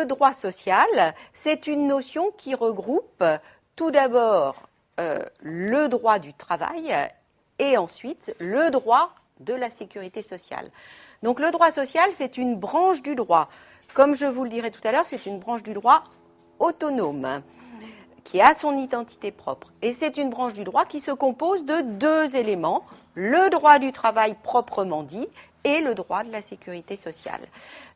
le droit social, c'est une notion qui regroupe tout d'abord le droit du travail et ensuite le droit de la sécurité sociale. Donc le droit social, c'est une branche du droit. Comme je vous le dirai tout à l'heure, c'est une branche du droit autonome qui a son identité propre. Et c'est une branche du droit qui se compose de deux éléments, le droit du travail proprement dit et le droit de la sécurité sociale.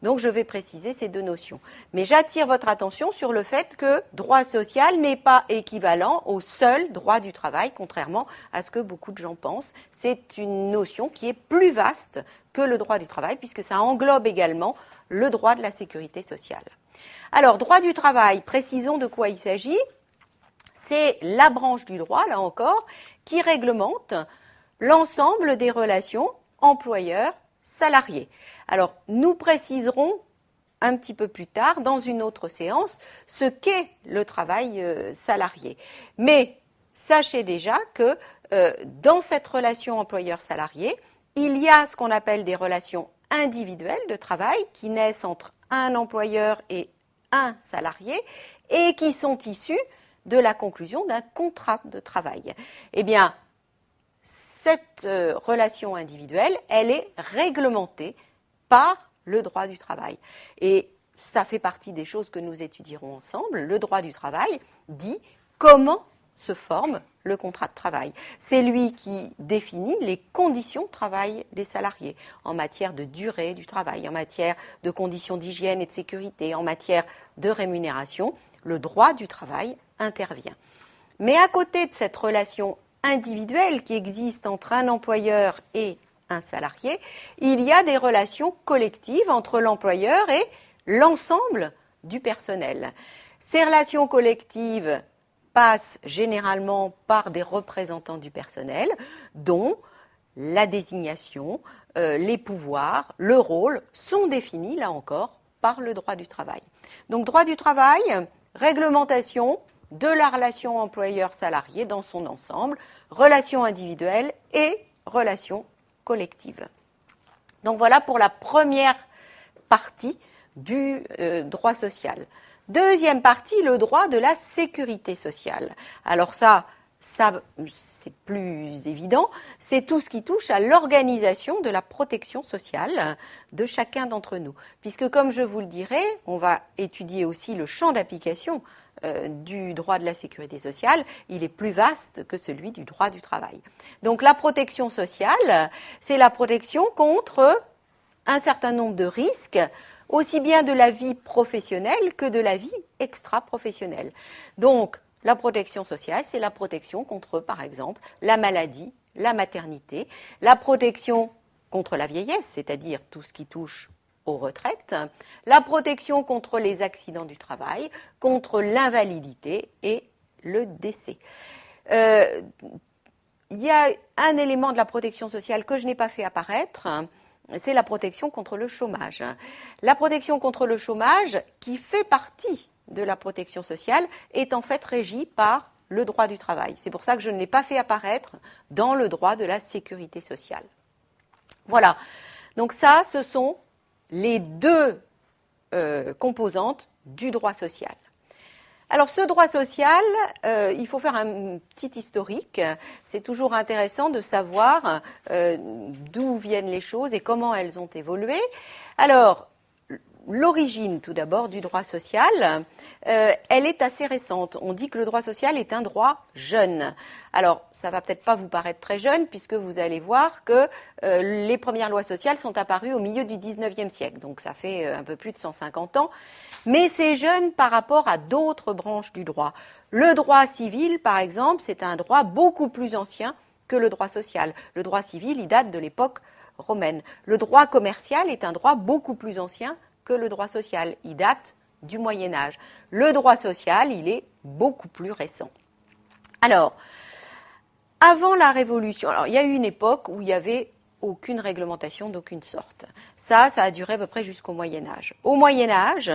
Donc je vais préciser ces deux notions. Mais j'attire votre attention sur le fait que droit social n'est pas équivalent au seul droit du travail, contrairement à ce que beaucoup de gens pensent. C'est une notion qui est plus vaste que le droit du travail, puisque ça englobe également le droit de la sécurité sociale. Alors, droit du travail, précisons de quoi il s'agit. C'est la branche du droit, là encore, qui réglemente l'ensemble des relations employeur-salarié. Alors, nous préciserons un petit peu plus tard, dans une autre séance, ce qu'est le travail salarié. Mais sachez déjà que dans cette relation employeur-salarié, il y a ce qu'on appelle des relations individuelles de travail qui naissent entre un employeur et un salarié et qui sont issues de la conclusion d'un contrat de travail. Eh bien, cette relation individuelle, elle est réglementée par le droit du travail. Et ça fait partie des choses que nous étudierons ensemble. Le droit du travail dit comment se forme le contrat de travail. C'est lui qui définit les conditions de travail des salariés en matière de durée du travail, en matière de conditions d'hygiène et de sécurité, en matière de rémunération. Le droit du travail intervient. Mais à côté de cette relation individuelle qui existe entre un employeur et un salarié, il y a des relations collectives entre l'employeur et l'ensemble du personnel. Ces relations collectives passent généralement par des représentants du personnel, dont la désignation, les pouvoirs, le rôle sont définis, là encore, par le droit du travail. Donc, droit du travail, réglementation de la relation employeur-salarié dans son ensemble, relations individuelles et relations collectives. Donc voilà pour la première partie du droit social. Deuxième partie, le droit de la sécurité sociale. Alors ça c'est plus évident, c'est tout ce qui touche à l'organisation de la protection sociale de chacun d'entre nous. Puisque comme je vous le dirai, on va étudier aussi le champ d'application du droit de la sécurité sociale, il est plus vaste que celui du droit du travail. Donc la protection sociale, c'est la protection contre un certain nombre de risques, aussi bien de la vie professionnelle que de la vie extra-professionnelle. Donc, la protection sociale, c'est la protection contre, par exemple, la maladie, la maternité, la protection contre la vieillesse, c'est-à-dire tout ce qui touche aux retraites, la protection contre les accidents du travail, contre l'invalidité et le décès. Il y a un élément de la protection sociale que je n'ai pas fait apparaître, c'est la protection contre le chômage. La protection contre le chômage, qui fait partie de la protection sociale, est en fait régie par le droit du travail. C'est pour ça que je ne l'ai pas fait apparaître dans le droit de la sécurité sociale. Voilà. Donc ça, ce sont les deux composantes du droit social. Alors ce droit social, il faut faire un petit historique. C'est toujours intéressant de savoir d'où viennent les choses et comment elles ont évolué. Alors, l'origine tout d'abord du droit social, elle est assez récente. On dit que le droit social est un droit jeune. Alors, ça va peut-être pas vous paraître très jeune puisque vous allez voir que les premières lois sociales sont apparues au milieu du XIXe siècle. Donc ça fait un peu plus de 150 ans. Mais c'est jeune par rapport à d'autres branches du droit. Le droit civil, par exemple, c'est un droit beaucoup plus ancien que le droit social. Le droit civil, il date de l'époque romaine. Le droit commercial est un droit beaucoup plus ancien que le droit social. Il date du Moyen-Âge. Le droit social, il est beaucoup plus récent. Alors, avant la Révolution, il y a eu une époque où il n'y avait aucune réglementation d'aucune sorte. Ça a duré à peu près jusqu'au Moyen-Âge. Au Moyen-Âge,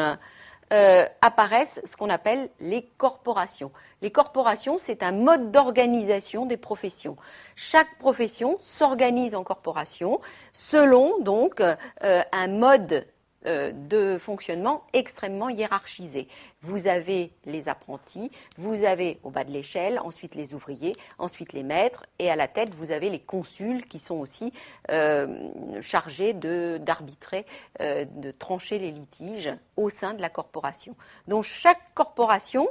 apparaissent ce qu'on appelle les corporations. Les corporations, c'est un mode d'organisation des professions. Chaque profession s'organise en corporation selon donc un mode de fonctionnement extrêmement hiérarchisé. Vous avez les apprentis, vous avez au bas de l'échelle, ensuite les ouvriers, ensuite les maîtres, et à la tête, vous avez les consuls qui sont aussi chargés d'arbitrer, de trancher les litiges au sein de la corporation. Donc chaque corporation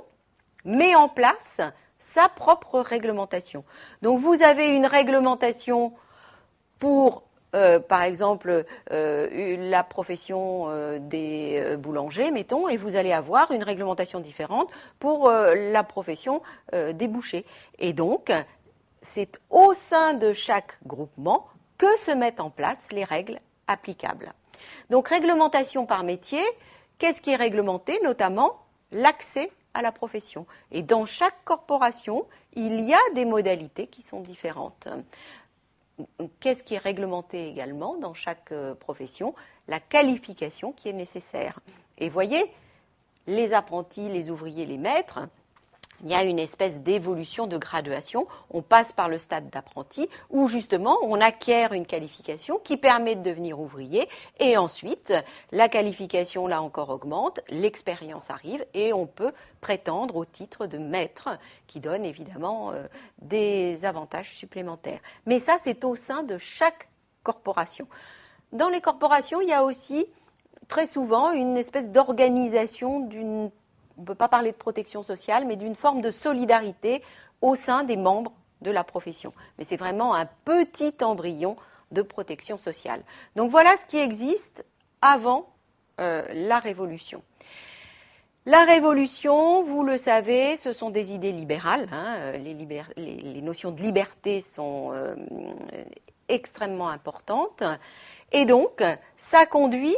met en place sa propre réglementation. Donc vous avez une réglementation pour par exemple, la profession des boulangers, mettons, et vous allez avoir une réglementation différente pour la profession des bouchers. Et donc, c'est au sein de chaque groupement que se mettent en place les règles applicables. Donc, réglementation par métier, qu'est-ce qui est réglementé? Notamment l'accès à la profession. Et dans chaque corporation, il y a des modalités qui sont différentes. Qu'est-ce qui est réglementé également dans chaque profession? La qualification qui est nécessaire. Et voyez, les apprentis, les ouvriers, les maîtres, il y a une espèce d'évolution de graduation. On passe par le stade d'apprenti où justement on acquiert une qualification qui permet de devenir ouvrier et ensuite la qualification là encore augmente, l'expérience arrive et on peut prétendre au titre de maître qui donne évidemment des avantages supplémentaires. Mais ça c'est au sein de chaque corporation. Dans les corporations, il y a aussi très souvent une espèce d'organisation d'une, on ne peut pas parler de protection sociale, mais d'une forme de solidarité au sein des membres de la profession. Mais c'est vraiment un petit embryon de protection sociale. Donc voilà ce qui existe avant la Révolution. La Révolution, vous le savez, ce sont des idées libérales. Hein. Les notions de liberté sont extrêmement importantes. Et donc, ça conduit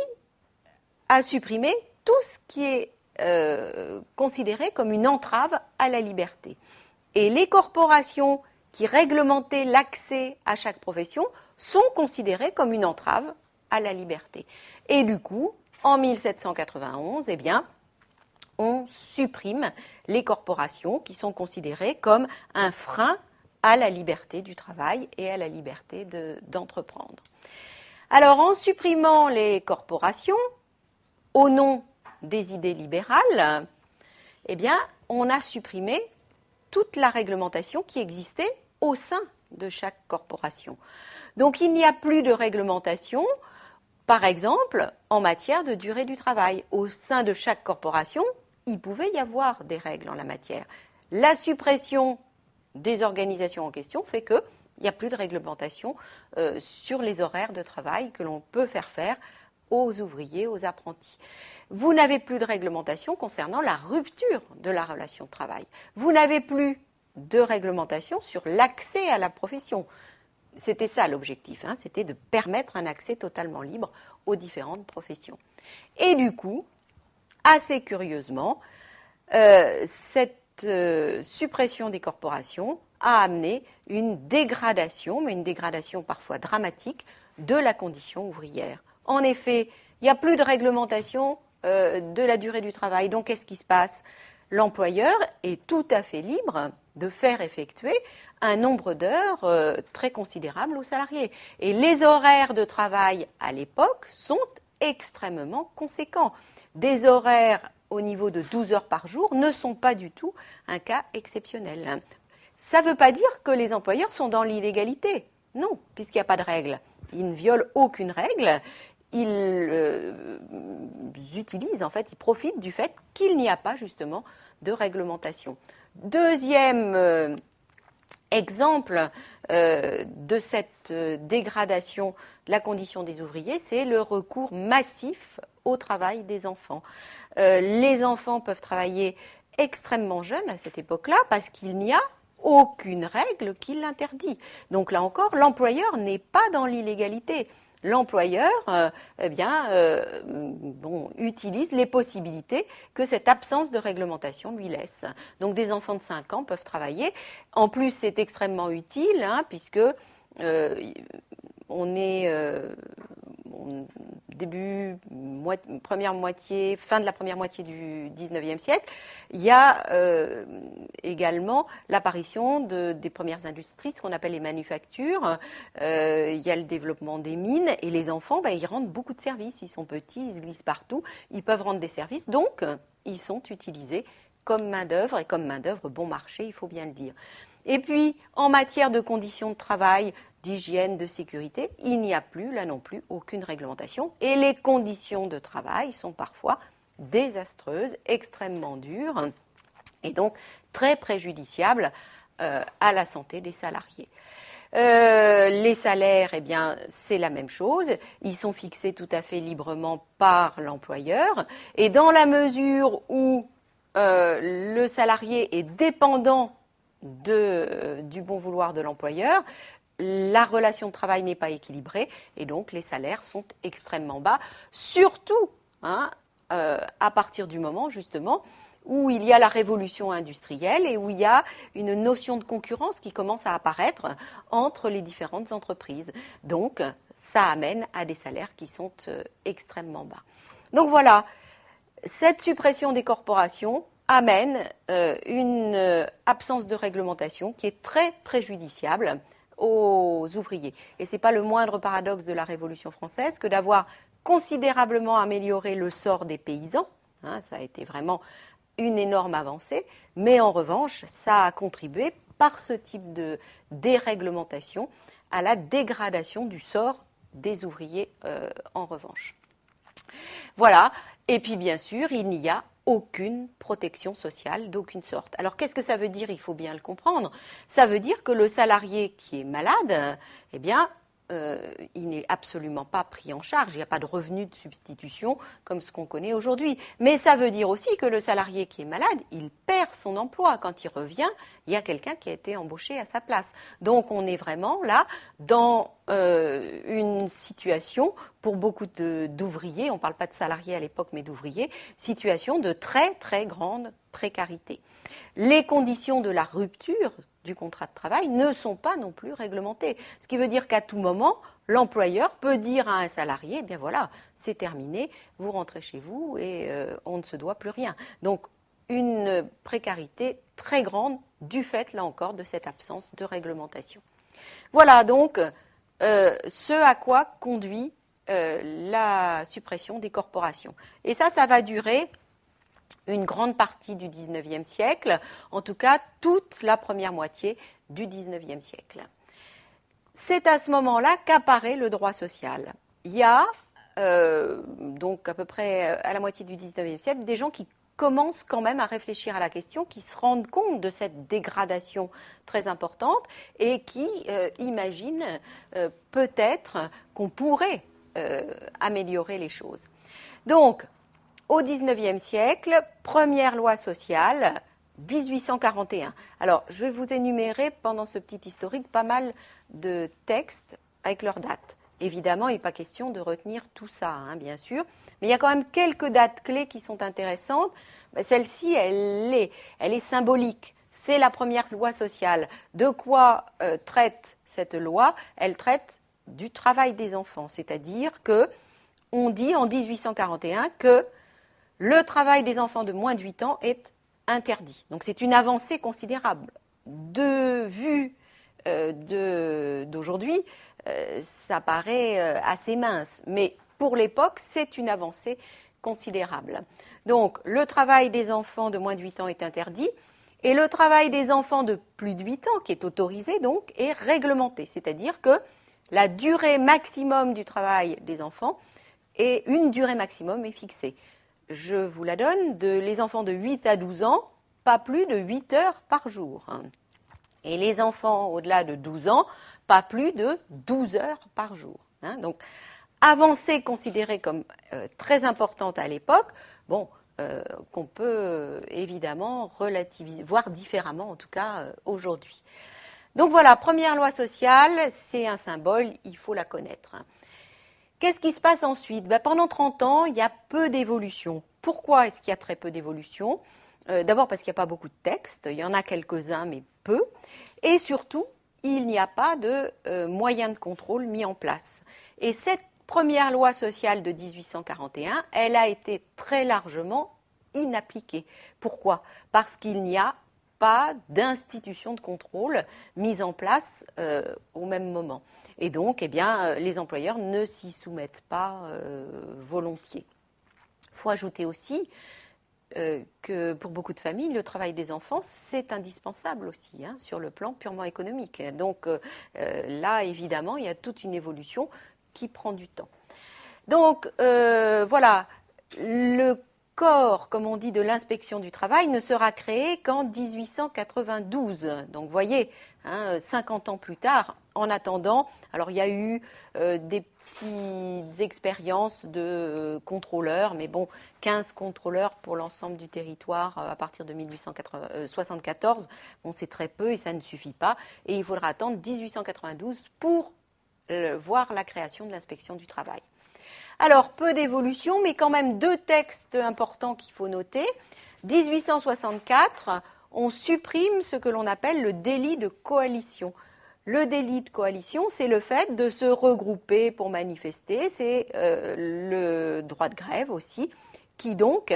à supprimer tout ce qui est considéré comme une entrave à la liberté. Et les corporations qui réglementaient l'accès à chaque profession sont considérées comme une entrave à la liberté. Et du coup, en 1791, eh bien, on supprime les corporations qui sont considérées comme un frein à la liberté du travail et à la liberté d'entreprendre. Alors, en supprimant les corporations, au nom des idées libérales, eh bien, on a supprimé toute la réglementation qui existait au sein de chaque corporation. Donc, il n'y a plus de réglementation, par exemple, en matière de durée du travail. Au sein de chaque corporation, il pouvait y avoir des règles en la matière. La suppression des organisations en question fait qu'il n'y a plus de réglementation sur les horaires de travail que l'on peut faire aux ouvriers, aux apprentis. Vous n'avez plus de réglementation concernant la rupture de la relation de travail. Vous n'avez plus de réglementation sur l'accès à la profession. C'était ça l'objectif, hein, c'était de permettre un accès totalement libre aux différentes professions. Et du coup, assez curieusement, cette suppression des corporations a amené une dégradation, mais une dégradation parfois dramatique, de la condition ouvrière. En effet, il n'y a plus de réglementation de la durée du travail. Donc, qu'est-ce qui se passe? L'employeur est tout à fait libre de faire effectuer un nombre d'heures très considérable aux salariés. Et les horaires de travail à l'époque sont extrêmement conséquents. Des horaires au niveau de 12 heures par jour ne sont pas du tout un cas exceptionnel. Ça ne veut pas dire que les employeurs sont dans l'illégalité. Non, puisqu'il n'y a pas de règle. Ils ne violent aucune règle. Ils utilisent, en fait, ils profitent du fait qu'il n'y a pas justement de réglementation. Deuxième exemple de cette dégradation de la condition des ouvriers, c'est le recours massif au travail des enfants. Les enfants peuvent travailler extrêmement jeunes à cette époque-là parce qu'il n'y a aucune règle qui l'interdit. Donc là encore, l'employeur n'est pas dans l'illégalité. L'employeur utilise les possibilités que cette absence de réglementation lui laisse. Donc des enfants de 5 ans peuvent travailler. En plus, c'est extrêmement utile puisque on est première moitié, fin de la première moitié du 19e siècle, il y a également l'apparition des premières industries, ce qu'on appelle les manufactures. Il y a le développement des mines et les enfants, ils rendent beaucoup de services. Ils sont petits, ils se glissent partout, ils peuvent rendre des services, donc ils sont utilisés comme main-d'œuvre et comme main-d'œuvre bon marché, il faut bien le dire. Et puis, en matière de conditions de travail, d'hygiène, de sécurité, il n'y a plus, là non plus, aucune réglementation. Et les conditions de travail sont parfois désastreuses, extrêmement dures, et donc très préjudiciables à la santé des salariés. Les salaires, eh bien, c'est la même chose. Ils sont fixés tout à fait librement par l'employeur. Et dans la mesure où le salarié est dépendant du bon vouloir de l'employeur, la relation de travail n'est pas équilibrée et donc les salaires sont extrêmement bas, surtout à partir du moment justement où il y a la révolution industrielle et où il y a une notion de concurrence qui commence à apparaître entre les différentes entreprises. Donc ça amène à des salaires qui sont extrêmement bas. Donc voilà, cette suppression des corporations amène une absence de réglementation qui est très préjudiciable aux ouvriers. Et ce n'est pas le moindre paradoxe de la Révolution française que d'avoir considérablement amélioré le sort des paysans. Ça a été vraiment une énorme avancée, mais en revanche, ça a contribué par ce type de déréglementation à la dégradation du sort des ouvriers en revanche. Voilà, et puis bien sûr, il n'y a aucune protection sociale d'aucune sorte. Alors qu'est-ce que ça veut dire? Il faut bien le comprendre. Ça veut dire que le salarié qui est malade, eh bien, il n'est absolument pas pris en charge. Il n'y a pas de revenu de substitution comme ce qu'on connaît aujourd'hui. Mais ça veut dire aussi que le salarié qui est malade, il perd son emploi. Quand il revient, il y a quelqu'un qui a été embauché à sa place. Donc on est vraiment là dans une situation, pour beaucoup d'ouvriers, on ne parle pas de salariés à l'époque, mais d'ouvriers, situation de très très grande précarité. Les conditions de la rupture du contrat de travail ne sont pas non plus réglementées. Ce qui veut dire qu'à tout moment, l'employeur peut dire à un salarié, eh bien voilà, c'est terminé, vous rentrez chez vous et on ne se doit plus rien. Donc une précarité très grande du fait, là encore, de cette absence de réglementation. Voilà donc ce à quoi conduit la suppression des corporations. Et ça va durer une grande partie du XIXe siècle, en tout cas toute la première moitié du XIXe siècle. C'est à ce moment-là qu'apparaît le droit social. Il y a, donc à peu près à la moitié du XIXe siècle, des gens qui commencent quand même à réfléchir à la question, qui se rendent compte de cette dégradation très importante et qui imaginent peut-être qu'on pourrait améliorer les choses. Donc, au XIXe siècle, première loi sociale, 1841. Alors, je vais vous énumérer pendant ce petit historique pas mal de textes avec leurs dates. Évidemment, il n'est pas question de retenir tout ça, bien sûr, mais il y a quand même quelques dates clés qui sont intéressantes. Celle-ci, elle est symbolique. C'est la première loi sociale. De quoi traite cette loi? Elle traite du travail des enfants, c'est-à-dire que on dit en 1841 que le travail des enfants de moins de 8 ans est interdit. Donc c'est une avancée considérable. De vue d'aujourd'hui, ça paraît assez mince, mais pour l'époque, c'est une avancée considérable. Donc le travail des enfants de moins de 8 ans est interdit, et le travail des enfants de plus de 8 ans, qui est autorisé donc, est réglementé. C'est-à-dire que la durée maximum du travail des enfants et une durée maximum est fixée. Je vous la donne, les enfants de 8 à 12 ans, pas plus de 8 heures par jour. Et les enfants au-delà de 12 ans, pas plus de 12 heures par jour. Donc, avancée considérée comme très importante à l'époque, qu'on peut évidemment relativiser, voire différemment en tout cas aujourd'hui. Donc voilà, première loi sociale, c'est un symbole, il faut la connaître. Qu'est-ce qui se passe ensuite? Pendant 30 ans, il y a peu d'évolution. Pourquoi est-ce qu'il y a très peu d'évolution? D'abord parce qu'il n'y a pas beaucoup de textes, il y en a quelques-uns mais peu. Et surtout, il n'y a pas de moyens de contrôle mis en place. Et cette première loi sociale de 1841, elle a été très largement inappliquée. Pourquoi ? Parce qu'il n'y a pas d'institution de contrôle mise en place au même moment. Et donc, eh bien, les employeurs ne s'y soumettent pas volontiers. Il faut ajouter aussi que pour beaucoup de familles, le travail des enfants, c'est indispensable aussi, sur le plan purement économique. Donc là, évidemment, il y a toute une évolution qui prend du temps. Donc voilà, le corps, comme on dit, de l'inspection du travail ne sera créé qu'en 1892. Donc vous voyez, 50 ans plus tard, en attendant, alors il y a eu des petites expériences de contrôleurs, mais bon, 15 contrôleurs pour l'ensemble du territoire à partir de 1874, bon, c'est très peu et ça ne suffit pas. Et il faudra attendre 1892 pour voir la création de l'inspection du travail. Alors, peu d'évolution, mais quand même 2 textes importants qu'il faut noter. 1864, on supprime ce que l'on appelle le délit de coalition. Le délit de coalition, c'est le fait de se regrouper pour manifester, c'est le droit de grève aussi, qui donc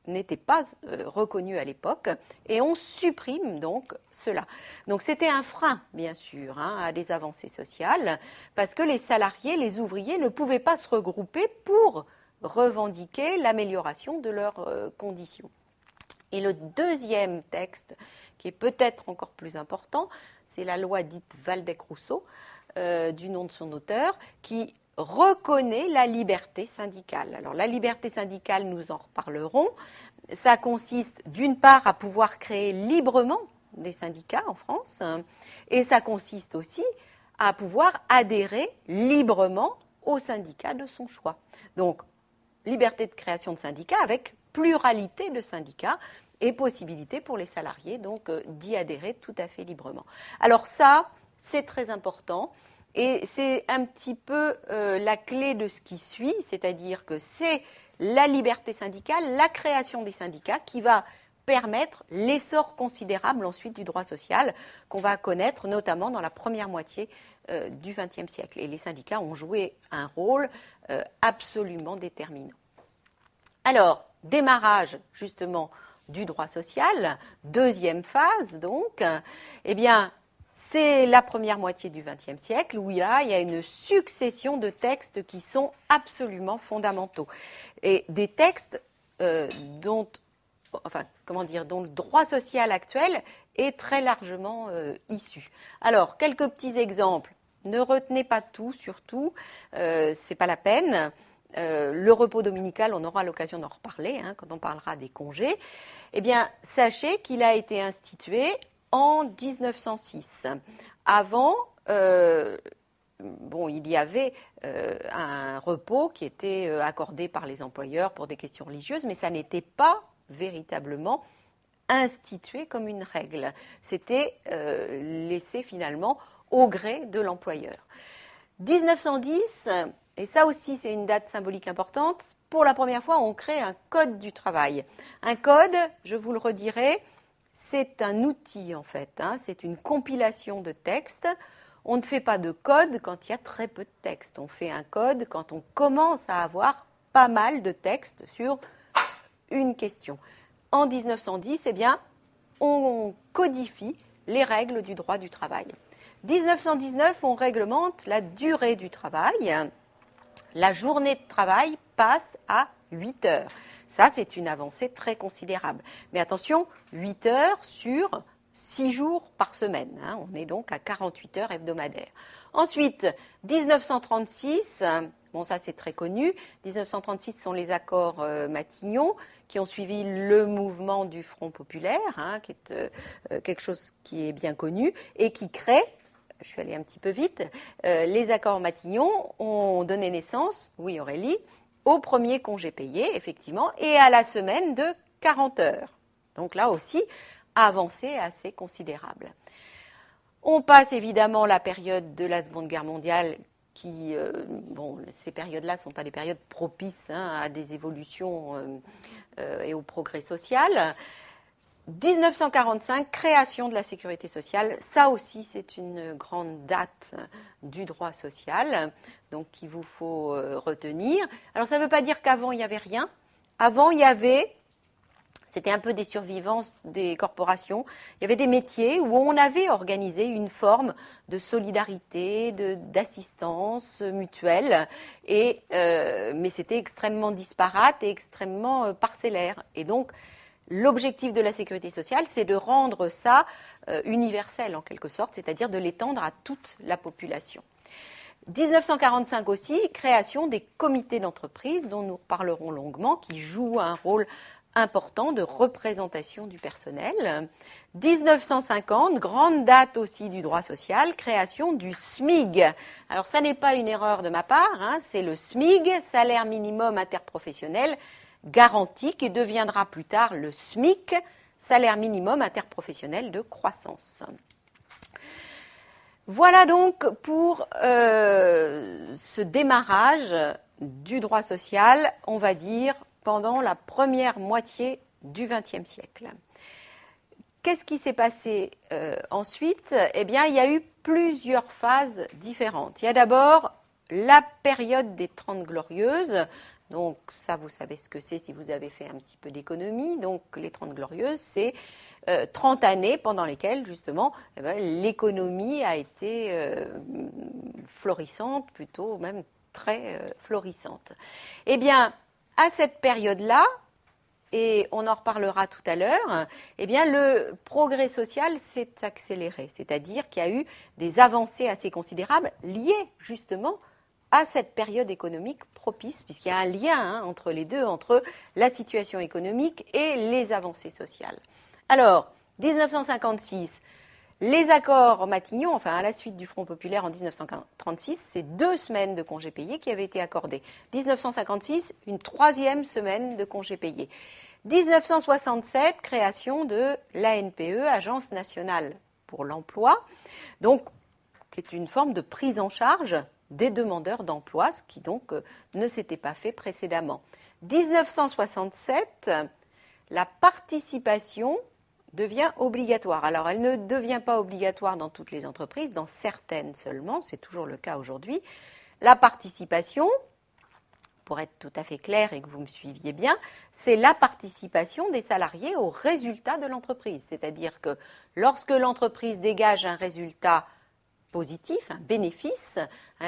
n'était pas reconnu à l'époque, et on supprime donc cela. Donc c'était un frein, bien sûr, à des avancées sociales, parce que les salariés, les ouvriers ne pouvaient pas se regrouper pour revendiquer l'amélioration de leurs conditions. Et le deuxième texte, qui est peut-être encore plus important, c'est la loi dite Waldeck-Rousseau, du nom de son auteur, qui reconnaît la liberté syndicale. Alors la liberté syndicale, nous en reparlerons, ça consiste d'une part à pouvoir créer librement des syndicats en France, et ça consiste aussi à pouvoir adhérer librement au syndicat de son choix. Donc liberté de création de syndicats avec pluralité de syndicats et possibilité pour les salariés donc d'y adhérer tout à fait librement. Alors ça, c'est très important. Et c'est un petit peu la clé de ce qui suit, c'est-à-dire que c'est la liberté syndicale, la création des syndicats qui va permettre l'essor considérable ensuite du droit social qu'on va connaître notamment dans la première moitié du XXe siècle. Et les syndicats ont joué un rôle absolument déterminant. Alors, démarrage justement du droit social, deuxième phase donc, eh bien, c'est la première moitié du XXe siècle où là, il y a une succession de textes qui sont absolument fondamentaux. Et des textes dont le droit social actuel est très largement issu. Alors, quelques petits exemples. Ne retenez pas tout, surtout, c'est pas la peine. Le repos dominical, on aura l'occasion d'en reparler quand on parlera des congés. Eh bien, sachez qu'il a été institué en 1906. Avant, il y avait un repos qui était accordé par les employeurs pour des questions religieuses, mais ça n'était pas véritablement institué comme une règle. C'était laissé finalement au gré de l'employeur. 1910, et ça aussi c'est une date symbolique importante, pour la première fois on crée un code du travail. Un code, je vous le redirai, c'est un outil en fait, c'est une compilation de textes. On ne fait pas de code quand il y a très peu de textes. On fait un code quand on commence à avoir pas mal de textes sur une question. En 1910, eh bien, on codifie les règles du droit du travail. 1919, on réglemente la durée du travail. La journée de travail passe à 8 heures. Ça, c'est une avancée très considérable. Mais attention, 8 heures sur 6 jours par semaine. On est donc à 48 heures hebdomadaires. Ensuite, 1936, bon ça c'est très connu, 1936 sont les accords Matignon qui ont suivi le mouvement du Front populaire, qui est quelque chose qui est bien connu et qui crée, je suis allée un petit peu vite, les accords Matignon ont donné naissance, oui Aurélie, au premier congé payé, effectivement, et à la semaine de 40 heures. Donc là aussi, avancée assez considérable. On passe évidemment la période de la Seconde Guerre mondiale qui, ces périodes-là ne sont pas des périodes propices à des évolutions et au progrès social. 1945, création de la sécurité sociale. Ça aussi, c'est une grande date du droit social, donc qu'il vous faut retenir. Alors, ça ne veut pas dire qu'avant, il n'y avait rien. Avant, il y avait, c'était un peu des survivances des corporations, il y avait des métiers où on avait organisé une forme de solidarité, d'assistance mutuelle, mais c'était extrêmement disparate et extrêmement parcellaire. Et donc, l'objectif de la sécurité sociale, c'est de rendre ça universel en quelque sorte, c'est-à-dire de l'étendre à toute la population. 1945 aussi, création des comités d'entreprise dont nous parlerons longuement, qui jouent un rôle important de représentation du personnel. 1950, grande date aussi du droit social, création du SMIG. Alors ça n'est pas une erreur de ma part, hein, c'est le SMIG, salaire minimum interprofessionnel, garanti, qui deviendra plus tard le SMIC, salaire minimum interprofessionnel de croissance. Voilà donc pour ce démarrage du droit social, on va dire, pendant la première moitié du XXe siècle. Qu'est-ce qui s'est passé ensuite ? Eh bien, il y a eu plusieurs phases différentes. Il y a d'abord la période des Trente Glorieuses. Donc ça, vous savez ce que c'est si vous avez fait un petit peu d'économie. Donc les 30 Glorieuses, c'est 30 années pendant lesquelles, justement, l'économie a été florissante, plutôt même très florissante. Eh bien, à cette période-là, et on en reparlera tout à l'heure, eh bien, le progrès social s'est accéléré. C'est-à-dire qu'il y a eu des avancées assez considérables liées, justement, à cette période économique propice, puisqu'il y a un lien entre les deux, entre la situation économique et les avancées sociales. Alors, 1956, les accords Matignon, enfin à la suite du Front populaire en 1936, c'est 2 semaines de congés payés qui avaient été accordées. 1956, une 3e semaine de congés payés. 1967, création de l'ANPE, Agence nationale pour l'emploi, donc qui est une forme de prise en charge des demandeurs d'emploi, ce qui donc ne s'était pas fait précédemment. 1967, la participation devient obligatoire. Alors, elle ne devient pas obligatoire dans toutes les entreprises, dans certaines seulement, c'est toujours le cas aujourd'hui. La participation, pour être tout à fait clair et que vous me suiviez bien, c'est la participation des salariés au résultat de l'entreprise. C'est-à-dire que lorsque l'entreprise dégage un résultat positif, un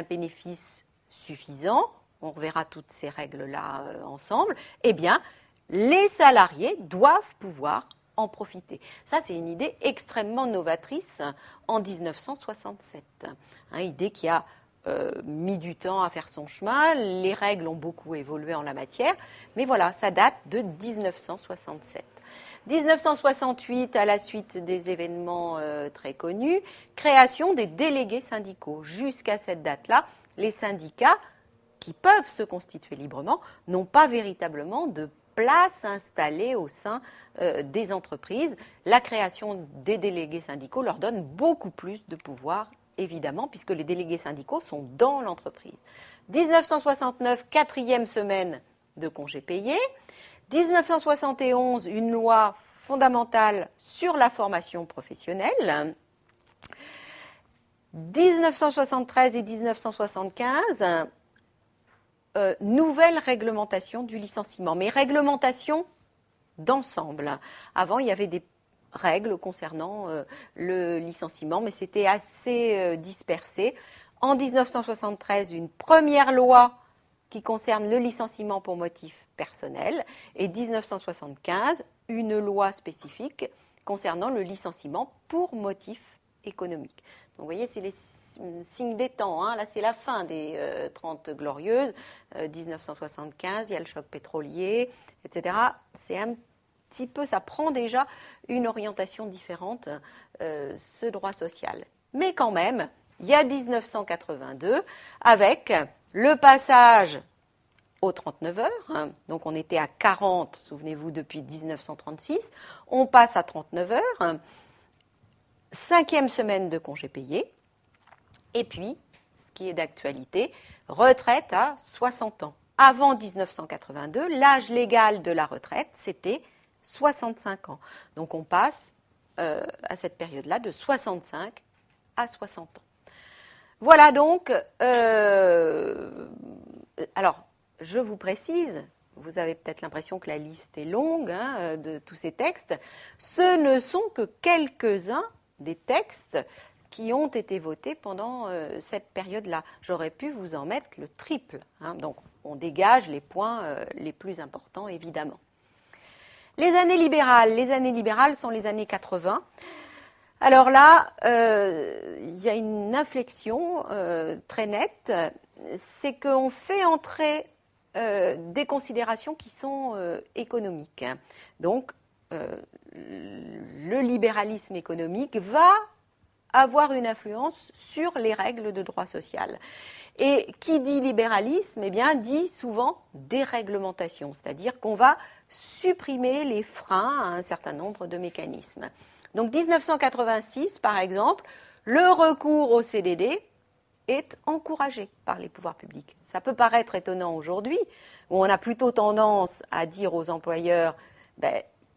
bénéfice suffisant, on reverra toutes ces règles-là ensemble, eh bien, les salariés doivent pouvoir en profiter. Ça, c'est une idée extrêmement novatrice en 1967. Idée qui a mis du temps à faire son chemin, les règles ont beaucoup évolué en la matière, mais voilà, ça date de 1967. 1968, à la suite des événements très connus, création des délégués syndicaux. Jusqu'à cette date-là, les syndicats, qui peuvent se constituer librement, n'ont pas véritablement de place installée au sein des entreprises. La création des délégués syndicaux leur donne beaucoup plus de pouvoir, évidemment, puisque les délégués syndicaux sont dans l'entreprise. 1969, 4e semaine de congés payés. 1971, une loi fondamentale sur la formation professionnelle. 1973 et 1975, nouvelle réglementation du licenciement, mais réglementation d'ensemble. Avant, il y avait des règles concernant le licenciement, mais c'était assez dispersé. En 1973, une première loi qui concerne le licenciement pour motif personnel, et 1975, une loi spécifique concernant le licenciement pour motif économique. Donc vous voyez, c'est les signes des temps. Là, c'est la fin des 30 Glorieuses. 1975, il y a le choc pétrolier, etc. C'est un petit peu, ça prend déjà une orientation différente, ce droit social. Mais quand même, il y a 1982, avec le passage aux 39 heures, donc on était à 40, souvenez-vous, depuis 1936, on passe à 39 heures, 5e semaine de congés payés, et puis, ce qui est d'actualité, retraite à 60 ans. Avant 1982, l'âge légal de la retraite, c'était 65 ans. Donc on passe à cette période-là de 65 à 60 ans. Voilà donc, alors je vous précise, vous avez peut-être l'impression que la liste est longue de tous ces textes, ce ne sont que quelques-uns des textes qui ont été votés pendant cette période-là. J'aurais pu vous en mettre le triple, donc on dégage les points les plus importants évidemment. Les années libérales sont les années 80. Alors là, il y a une inflexion très nette, c'est qu'on fait entrer des considérations qui sont économiques. Donc, le libéralisme économique va avoir une influence sur les règles de droit social. Et qui dit libéralisme, eh bien, dit souvent déréglementation, c'est-à-dire qu'on va supprimer les freins à un certain nombre de mécanismes. Donc 1986, par exemple, le recours au CDD est encouragé par les pouvoirs publics. Ça peut paraître étonnant aujourd'hui, où on a plutôt tendance à dire aux employeurs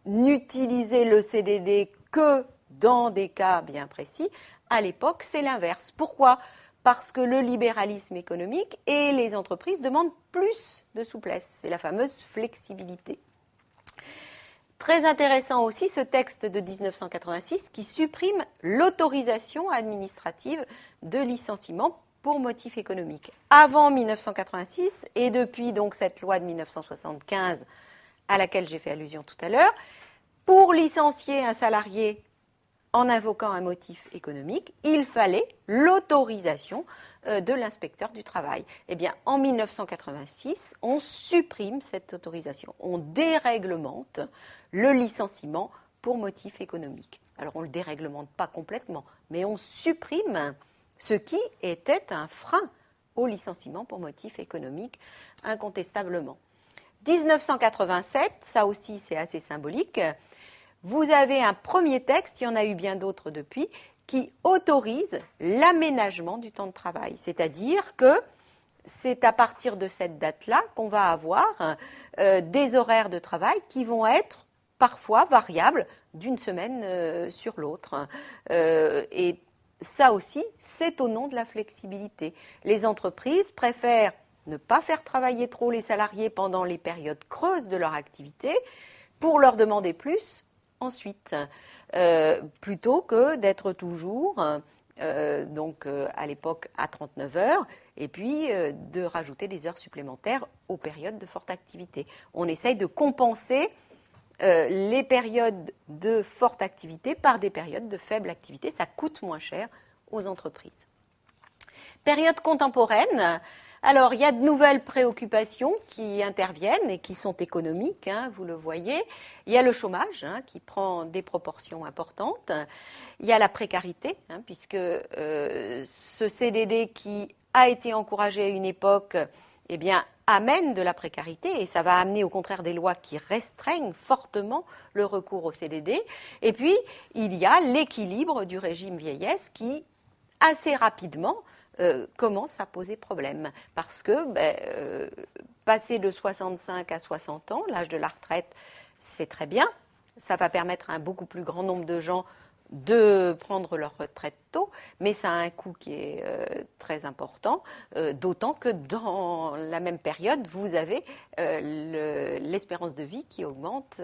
n'utilisez le CDD que dans des cas bien précis. À l'époque, c'est l'inverse. Pourquoi ? Parce que le libéralisme économique et les entreprises demandent plus de souplesse. C'est la fameuse flexibilité. Très intéressant aussi ce texte de 1986 qui supprime l'autorisation administrative de licenciement pour motif économique. Avant 1986 et depuis donc cette loi de 1975 à laquelle j'ai fait allusion tout à l'heure, pour licencier un salarié en invoquant un motif économique, il fallait l'autorisation de l'inspecteur du travail. Eh bien, en 1986, on supprime cette autorisation. On déréglemente le licenciement pour motif économique. Alors, on ne le déréglemente pas complètement, mais on supprime ce qui était un frein au licenciement pour motif économique, incontestablement. 1987, ça aussi c'est assez symbolique. Vous avez un premier texte, il y en a eu bien d'autres depuis, qui autorise l'aménagement du temps de travail. C'est-à-dire que c'est à partir de cette date-là qu'on va avoir des horaires de travail qui vont être parfois variables d'une semaine sur l'autre. Et ça aussi, c'est au nom de la flexibilité. Les entreprises préfèrent ne pas faire travailler trop les salariés pendant les périodes creuses de leur activité pour leur demander plus ensuite, plutôt que d'être toujours, à l'époque, à 39 heures, et puis de rajouter des heures supplémentaires aux périodes de forte activité. On essaye de compenser les périodes de forte activité par des périodes de faible activité. Ça coûte moins cher aux entreprises. Période contemporaine. Alors, il y a de nouvelles préoccupations qui interviennent et qui sont économiques, vous le voyez. Il y a le chômage qui prend des proportions importantes. Il y a la précarité, puisque ce CDD qui a été encouragé à une époque, eh bien, amène de la précarité et ça va amener au contraire des lois qui restreignent fortement le recours au CDD. Et puis, il y a l'équilibre du régime vieillesse qui, assez rapidement, commence à poser problème. Parce que passer de 65 à 60 ans, l'âge de la retraite, c'est très bien. Ça va permettre à un beaucoup plus grand nombre de gens de prendre leur retraite tôt, mais ça a un coût qui est très important, d'autant que dans la même période, vous avez l'espérance de vie qui augmente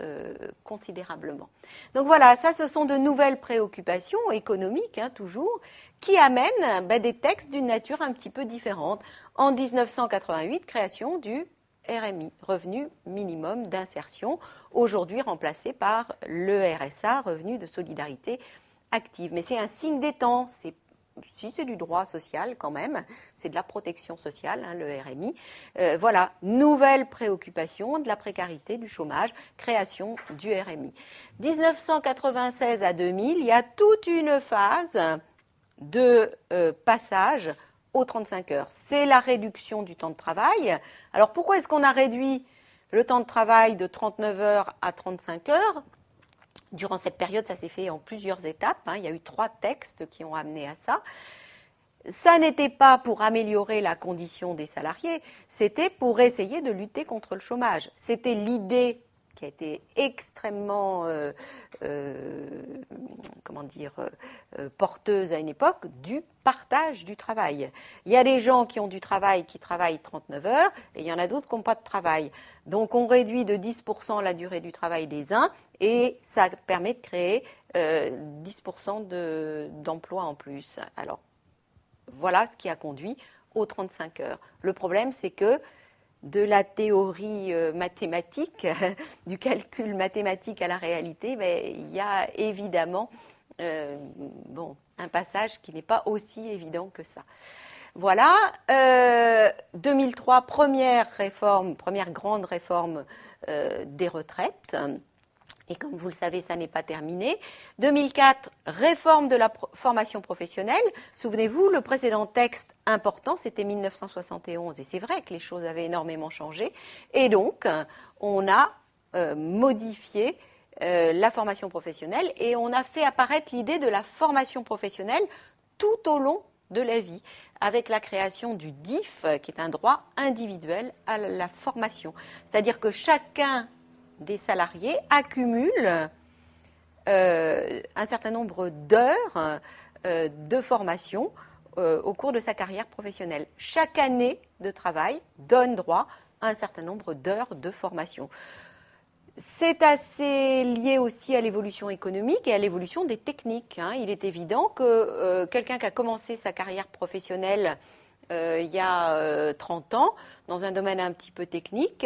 considérablement. Donc voilà, ça ce sont de nouvelles préoccupations économiques, toujours, qui amènent des textes d'une nature un petit peu différente. En 1988, création du RMI, revenu minimum d'insertion, aujourd'hui remplacé par le RSA, revenu de solidarité active. Mais c'est un signe des temps, c'est du droit social quand même, c'est de la protection sociale, le RMI. Voilà, nouvelle préoccupation de la précarité, du chômage, création du RMI. 1996 à 2000, il y a toute une phase de passage aux 35 heures. C'est la réduction du temps de travail. Alors pourquoi est-ce qu'on a réduit le temps de travail de 39 heures à 35 heures ? Durant cette période, ça s'est fait en plusieurs étapes. Il y a eu 3 textes qui ont amené à ça. Ça n'était pas pour améliorer la condition des salariés, c'était pour essayer de lutter contre le chômage. C'était l'idée qui a été extrêmement porteuse à une époque, du partage du travail. Il y a des gens qui ont du travail, qui travaillent 39 heures, et il y en a d'autres qui n'ont pas de travail. Donc on réduit de 10% la durée du travail des uns, et ça permet de créer 10% d'emplois en plus. Alors, voilà ce qui a conduit aux 35 heures. Le problème, c'est que de la théorie mathématique, du calcul mathématique à la réalité, il y a évidemment un passage qui n'est pas aussi évident que ça. Voilà, 2003, première grande réforme des retraites. Et comme vous le savez, ça n'est pas terminé. 2004, réforme de la formation professionnelle. Souvenez-vous, le précédent texte important, c'était 1971. Et c'est vrai que les choses avaient énormément changé. Et donc, on a modifié la formation professionnelle et on a fait apparaître l'idée de la formation professionnelle tout au long de la vie, avec la création du DIF, qui est un droit individuel à la formation. C'est-à-dire que chacun des salariés accumulent un certain nombre d'heures de formation au cours de sa carrière professionnelle. Chaque année de travail donne droit à un certain nombre d'heures de formation. C'est assez lié aussi à l'évolution économique et à l'évolution des techniques. Il est évident que quelqu'un qui a commencé sa carrière professionnelle il y a 30 ans, dans un domaine un petit peu technique,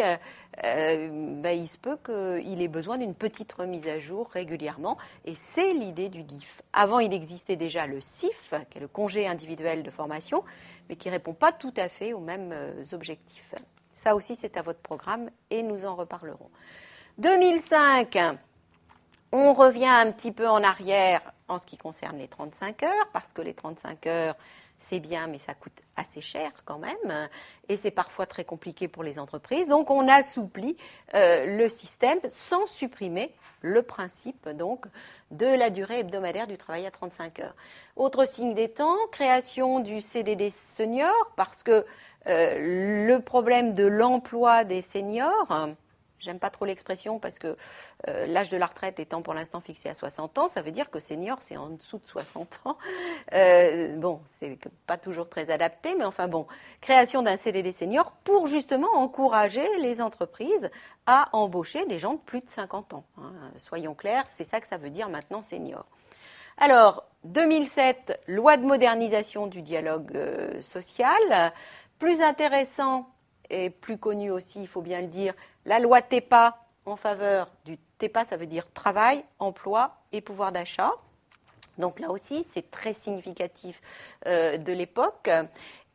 il se peut qu'il ait besoin d'une petite remise à jour régulièrement, et c'est l'idée du DIF. Avant, il existait déjà le CIF, qui est le congé individuel de formation, mais qui ne répond pas tout à fait aux mêmes objectifs. Ça aussi, c'est à votre programme, et nous en reparlerons. 2005, on revient un petit peu en arrière en ce qui concerne les 35 heures, parce que les 35 heures, c'est bien, mais ça coûte assez cher quand même, et c'est parfois très compliqué pour les entreprises. Donc, on assouplit le système sans supprimer le principe donc de la durée hebdomadaire du travail à 35 heures. Autre signe des temps, création du CDD senior, parce que le problème de l'emploi des seniors, j'aime pas trop l'expression parce que l'âge de la retraite étant pour l'instant fixé à 60 ans, ça veut dire que senior, c'est en dessous de 60 ans. C'est pas toujours très adapté, mais enfin bon, création d'un CDD senior pour justement encourager les entreprises à embaucher des gens de plus de 50 ans. Soyons clairs, c'est ça que ça veut dire maintenant senior. Alors, 2007, loi de modernisation du dialogue social. Plus intéressant et plus connu aussi, il faut bien le dire, la loi TEPA en faveur du TEPA, ça veut dire travail, emploi et pouvoir d'achat. Donc là aussi, c'est très significatif de l'époque.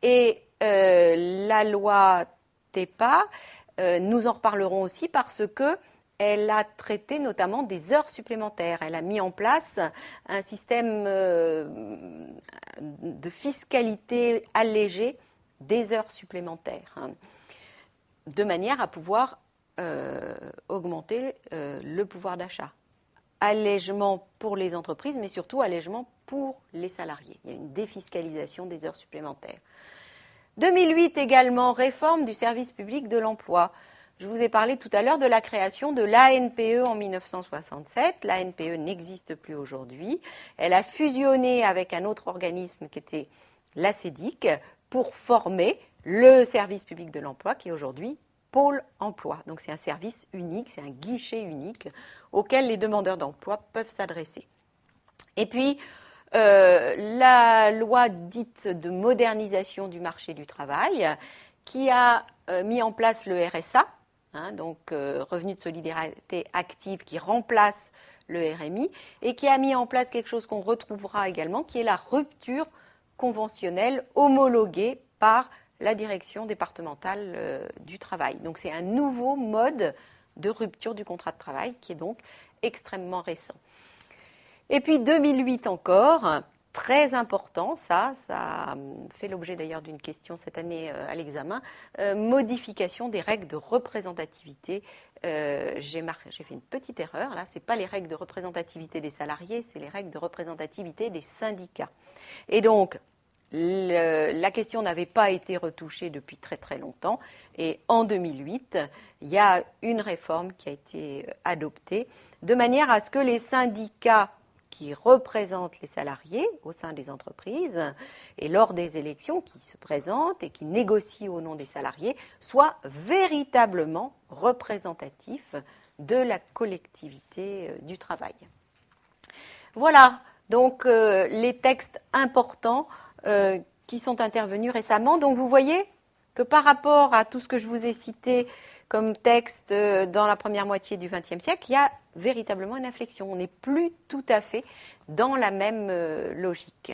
Et la loi TEPA, nous en reparlerons aussi parce que elle a traité notamment des heures supplémentaires. Elle a mis en place un système de fiscalité allégée des heures supplémentaires, de manière à pouvoir augmenter le pouvoir d'achat. Allègement pour les entreprises, mais surtout allègement pour les salariés. Il y a une défiscalisation des heures supplémentaires. 2008 également, réforme du service public de l'emploi. Je vous ai parlé tout à l'heure de la création de l'ANPE en 1967. L'ANPE n'existe plus aujourd'hui. Elle a fusionné avec un autre organisme qui était l'ACEDIC pour former le service public de l'emploi qui est aujourd'hui Pôle emploi. Donc c'est un service unique, c'est un guichet unique auquel les demandeurs d'emploi peuvent s'adresser. Et puis, la loi dite de modernisation du marché du travail qui a mis en place le RSA, donc revenu de solidarité active qui remplace le RMI et qui a mis en place quelque chose qu'on retrouvera également qui est la rupture conventionnelle homologuée par la direction départementale du travail. Donc c'est un nouveau mode de rupture du contrat de travail qui est donc extrêmement récent. Et puis 2008 encore, très important, ça fait l'objet d'ailleurs d'une question cette année à l'examen, modification des règles de représentativité. J'ai fait une petite erreur, là, ce n'est pas les règles de représentativité des salariés, c'est les règles de représentativité des syndicats. Et donc, la question n'avait pas été retouchée depuis très très longtemps. Et en 2008, il y a une réforme qui a été adoptée de manière à ce que les syndicats qui représentent les salariés au sein des entreprises et lors des élections qui se présentent et qui négocient au nom des salariés soient véritablement représentatifs de la collectivité du travail. Voilà donc les textes importants qui sont intervenus récemment. Donc vous voyez que par rapport à tout ce que je vous ai cité comme texte dans la première moitié du XXe siècle, il y a véritablement une inflexion. On n'est plus tout à fait dans la même logique.